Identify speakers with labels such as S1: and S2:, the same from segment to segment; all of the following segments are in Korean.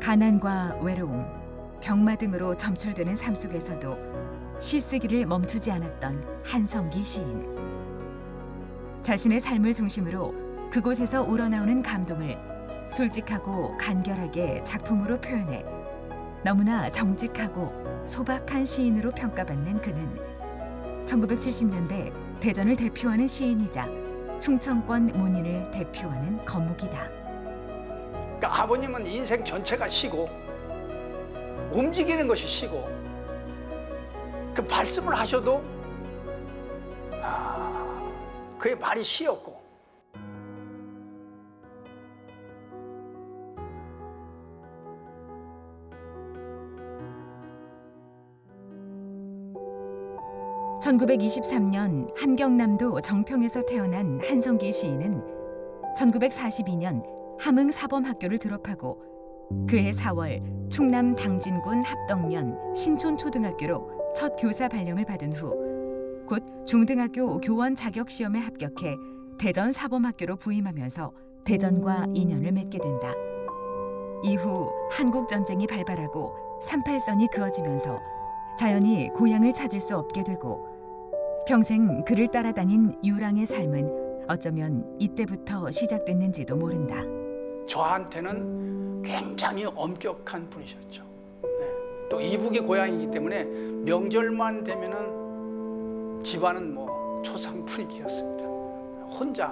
S1: 가난과 외로움, 병마 등으로 점철되는 삶 속에서도 시 쓰기를 멈추지 않았던 한성기 시인. 자신의 삶을 중심으로 그곳에서 우러나오는 감동을 솔직하고 간결하게 작품으로 표현해 너무나 정직하고 소박한 시인으로 평가받는 그는 1970년대 대전을 대표하는 시인이자 충청권 문인을 대표하는 거목이다.
S2: 그러니까 아버님은 인생 전체가 시고 움직이는 것이 시고 그 말씀을 하셔도 그의 말이 시였고
S1: (1923년) 함경남도 정평에서 태어난 한성기 시인은 1942년 함흥사범학교를 졸업하고 그해 4월 충남 당진군 합덕면 신촌초등학교로 첫 교사 발령을 받은 후 곧 중등학교 교원 자격시험에 합격해 대전사범학교로 부임하면서 대전과 인연을 맺게 된다. 이후 한국전쟁이 발발하고 38선이 그어지면서 자연히 고향을 찾을 수 없게 되고 평생 그를 따라다닌 유랑의 삶은 어쩌면 이때부터 시작됐는지도 모른다.
S2: 저한테는 굉장히 엄격한 분이셨죠. 또 이북이 고향이기 때문에 명절만 되면은 집안은 뭐 초상 분위기였습니다. 혼자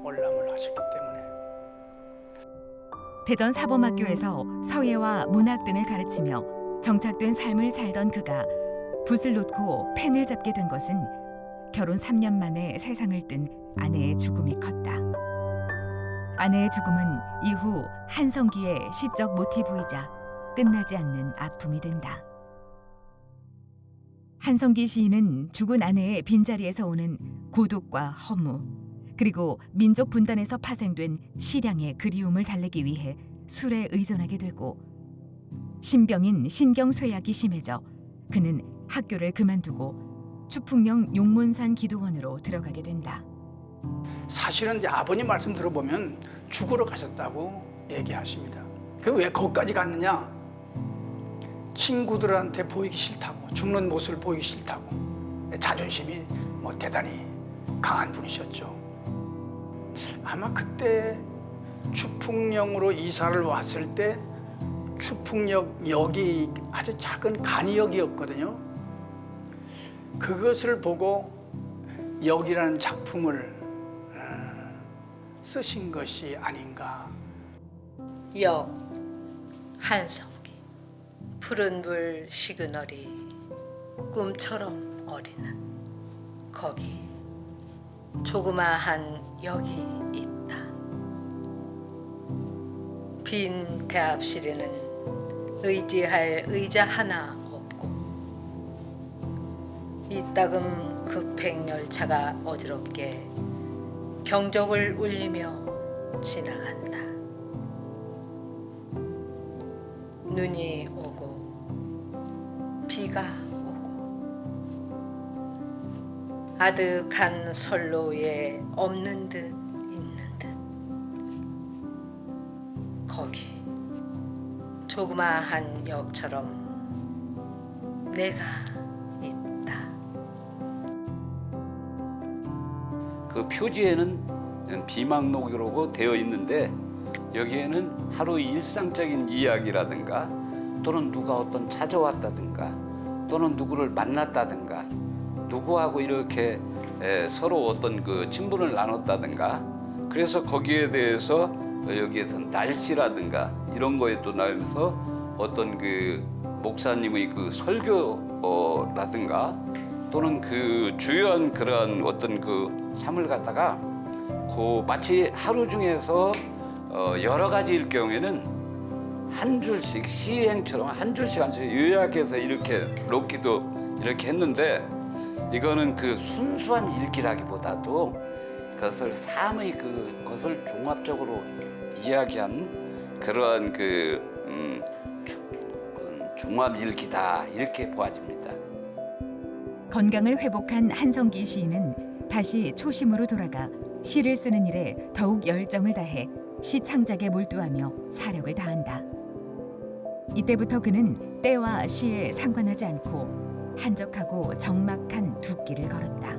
S2: 월남을 하셨기 때문에.
S1: 대전 사범학교에서 서예와 문학 등을 가르치며 정착된 삶을 살던 그가 붓을 놓고 펜을 잡게 된 것은 결혼 3년 만에 세상을 뜬 아내의 죽음이 컸다. 아내의 죽음은 이후 한성기의 시적 모티브이자 끝나지 않는 아픔이 된다. 한성기 시인은 죽은 아내의 빈자리에서 오는 고독과 허무, 그리고 민족 분단에서 파생된 시량의 그리움을 달래기 위해 술에 의존하게 되고 신병인 신경쇠약이 심해져 그는 학교를 그만두고 추풍령 용문산 기도원으로 들어가게 된다.
S2: 사실은 이제 아버님 말씀 들어보면 죽으러 가셨다고 얘기하십니다. 그 왜 거기까지 갔느냐? 친구들한테 보이기 싫다고, 죽는 모습을 보이기 싫다고. 자존심이 뭐 대단히 강한 분이셨죠. 아마 그때 추풍령으로 이사를 왔을 때 추풍역이 아주 작은 간이역이었거든요. 그것을 보고 역이라는 작품을 쓰신 것이 아닌가.
S3: 역 한성기 푸른 불 시그널이 꿈처럼 어리는 거기 조그마한 역이 있다. 빈 대합실에는 의지할 의자 하나 없고 이따금 급행열차가 어지럽게 경적을 울리며 지나간다. 눈이 오고 비가 오고 아득한 선로에 없는 듯 있는 듯 거기 조그마한 역처럼 내가 있다.
S4: 그 표지에는 비망록이라고 되어 있는데 여기에는 하루 일상적인 이야기라든가 또는 누가 어떤 찾아왔다든가 또는 누구를 만났다든가 누구하고 이렇게 서로 어떤 그 친분을 나눴다든가 그래서 거기에 대해서 여기에서 날씨라든가 이런 거에 또 나오면서 어떤 그 목사님의 그 설교라든가 또는 그 주요한 그러한 어떤 그 삶을 갖다가 그 마치 하루 중에서 여러 가지일 경우에는 한 줄씩 시행처럼 한 줄씩 요약해서 이렇게 놓기도 이렇게 했는데 이거는 그 순수한 읽기라기보다도 그것을 삶의 그것을 종합적으로 이야기한 그러한 종합 읽기다 이렇게 보아집니다.
S1: 건강을 회복한 한성기 시인은 다시 초심으로 돌아가 시를 쓰는 일에 더욱 열정을 다해 시 창작에 몰두하며 사력을 다한다. 이때부터 그는 때와 시에 상관하지 않고 한적하고 적막한 두 길을 걸었다.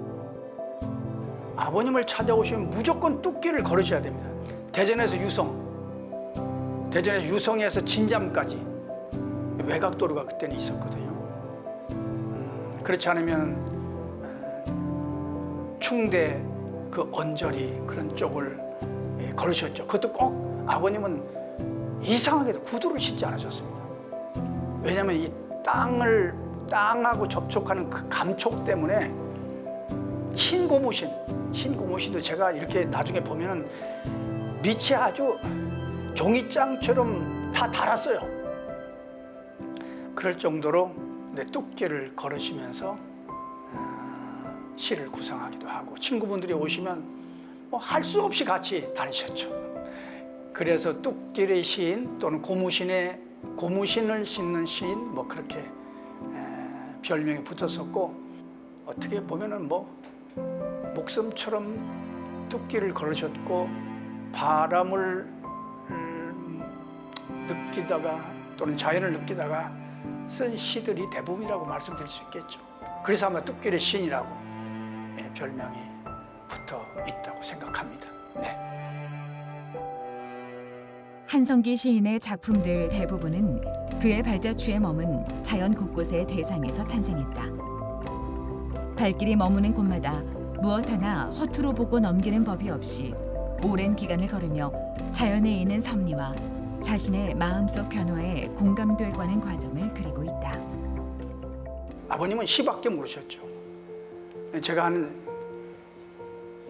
S2: 아버님을 찾아오시면 무조건 뚝길을 걸으셔야 됩니다. 대전에서 유성, 대전에서 유성에서 진잠까지 외곽도로가 그때는 있었거든요. 그렇지 않으면 충대 그 언저리 그런 쪽을 걸으셨죠. 그것도 꼭 아버님은 이상하게도 구두를 신지 않으셨습니다. 왜냐하면 이 땅하고 접촉하는 그 감촉 때문에 흰 고무신도 제가 이렇게 나중에 보면은 밑이 아주 종이장처럼 다 달았어요. 그럴 정도로 뚝길을 걸으시면서 시를 구상하기도 하고 친구분들이 오시면 뭐 할 수 없이 같이 다니셨죠. 그래서 뚝길의 시인 또는 고무신을 신는 시인 뭐 그렇게 별명이 붙었었고 어떻게 보면은 뭐 목숨처럼 뚝길을 걸으셨고 바람을 느끼다가 또는 자연을 느끼다가 쓴 시들이 대부분이라고 말씀드릴 수 있겠죠. 그래서 아마 뚝길의 시인이라고 별명이 붙어 있다고 생각합니다. 네.
S1: 한성기 시인의 작품들 대부분은 그의 발자취에 머문 자연 곳곳의 대상에서 탄생했다. 발길이 머무는 곳마다 무엇 하나 허투루 보고 넘기는 법이 없이 오랜 기간을 걸으며 자연에 있는 섭리와 자신의 마음속 변화에 공감되고 하는 과정을 그리고 있다.
S2: 아버님은 시밖에 모르셨죠. 제가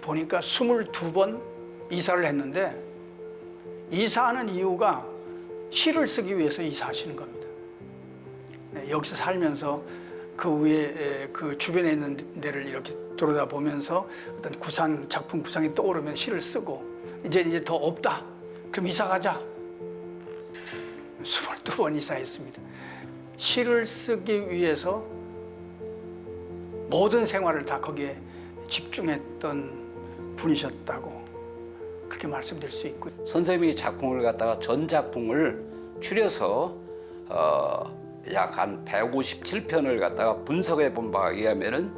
S2: 보니까 22번 이사를 했는데 이사하는 이유가 시를 쓰기 위해서 이사하시는 겁니다. 여기서 살면서 그 위에 그 주변에 있는 데를 이렇게 돌아다 보면서 어떤 작품 구상이 떠오르면 시를 쓰고 이제 더 없다. 그럼 이사 가자. 22번 이사했습니다. 시를 쓰기 위해서 모든 생활을 다 거기에 집중했던 분이셨다고 그렇게 말씀드릴 수 있고
S4: 선생님이 작품을 갖다가 전 작품을 추려서 약 한 157편을 갖다가 분석해 본 바에 의하면은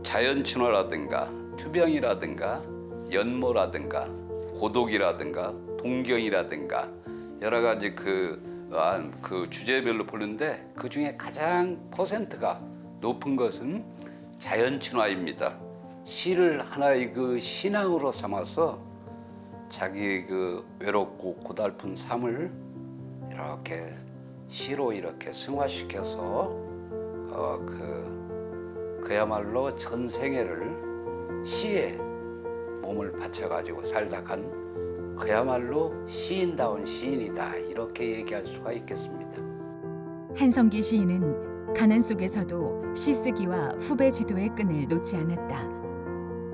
S4: 자연 친화라든가 투병이라든가 연모라든가 고독이라든가 동경이라든가 여러 가지 그 주제별로 보는데 그 중에 가장 퍼센트가 높은 것은 자연 친화입니다. 시를 하나의 그 신앙으로 삼아서 자기 그 외롭고 고달픈 삶을 이렇게 시로 이렇게 승화시켜서 그야말로 전생애를 시에 몸을 바쳐가지고 살다 간 그야말로 시인다운 시인이다 이렇게 얘기할 수가 있겠습니다.
S1: 한성기 시인은 가난 속에서도 시쓰기와 후배 지도의 끈을 놓지 않았다.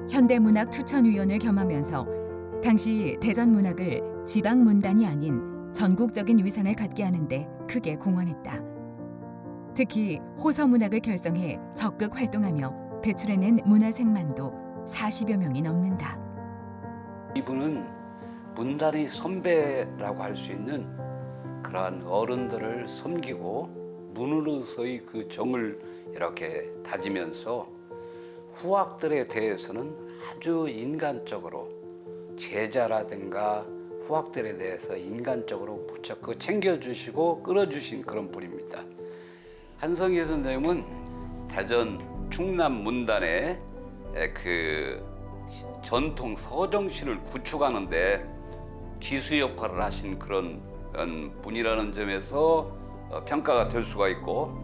S1: 현대문학 투천위원을 겸하면서 당시 대전문학을 지방문단이 아닌 전국적인 위상을 갖게 하는데 크게 공헌했다. 특히 호서문학을 결성해 적극 활동하며 배출해낸 문화생만도 40여 명이 넘는다.
S4: 이분은 문단의 선배라고 할 수 있는 그러한 어른들을 섬기고 문으로서의 그 정을 이렇게 다지면서 후학들에 대해서는 아주 인간적으로 제자라든가 후학들에 대해서 인간적으로 무척 챙겨주시고 끌어주신 그런 분입니다. 한성기 선생님은 대전 충남 문단의 그 전통 서정시를 구축하는데 기수 역할을 하신 그런 분이라는 점에서 평가가 될 수가 있고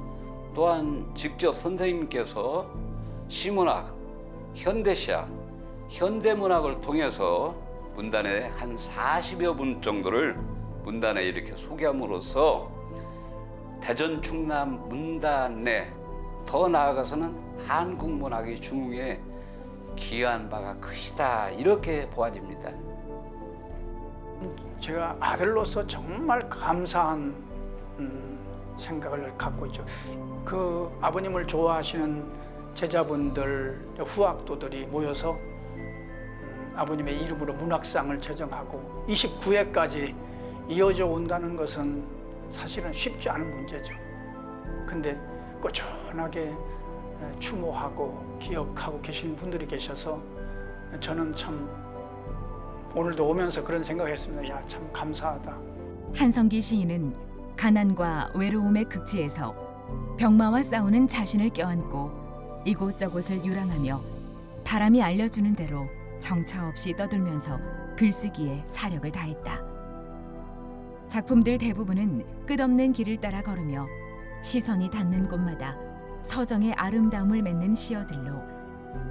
S4: 또한 직접 선생님께서 시문학, 현대시학, 현대문학을 통해서 문단에 한 40여 분 정도를 문단에 이렇게 소개함으로써 대전 충남 문단에 더 나아가서는 한국 문학의 중흥에 기여한 바가 크시다 이렇게 보아집니다.
S2: 제가 아들로서 정말 감사한 생각을 갖고 있죠. 그 아버님을 좋아하시는 제자분들, 후학도들이 모여서 아버님의 이름으로 문학상을 제정하고 29회까지 이어져 온다는 것은 사실은 쉽지 않은 문제죠. 근데 꾸준하게 추모하고 기억하고 계신 분들이 계셔서 저는 참 오늘도 오면서 그런 생각했습니다. 야, 참 감사하다.
S1: 한성기 시인은 가난과 외로움의 극지에서 병마와 싸우는 자신을 껴안고 이곳저곳을 유랑하며 바람이 알려주는 대로 정처 없이 떠들면서 글쓰기에 사력을 다했다. 작품들 대부분은 끝없는 길을 따라 걸으며 시선이 닿는 곳마다 서정의 아름다움을 맺는 시어들로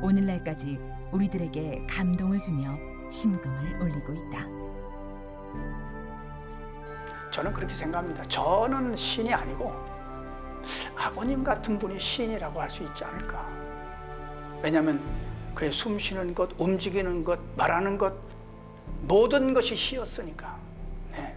S1: 오늘날까지 우리들에게 감동을 주며 심금을 울리고 있다.
S2: 저는 그렇게 생각합니다. 저는 시인이 아니고 아버님 같은 분이 시인이라고 할 수 있지 않을까. 왜냐하면 그의 숨 쉬는 것, 움직이는 것, 말하는 것 모든 것이 시였으니까. 네.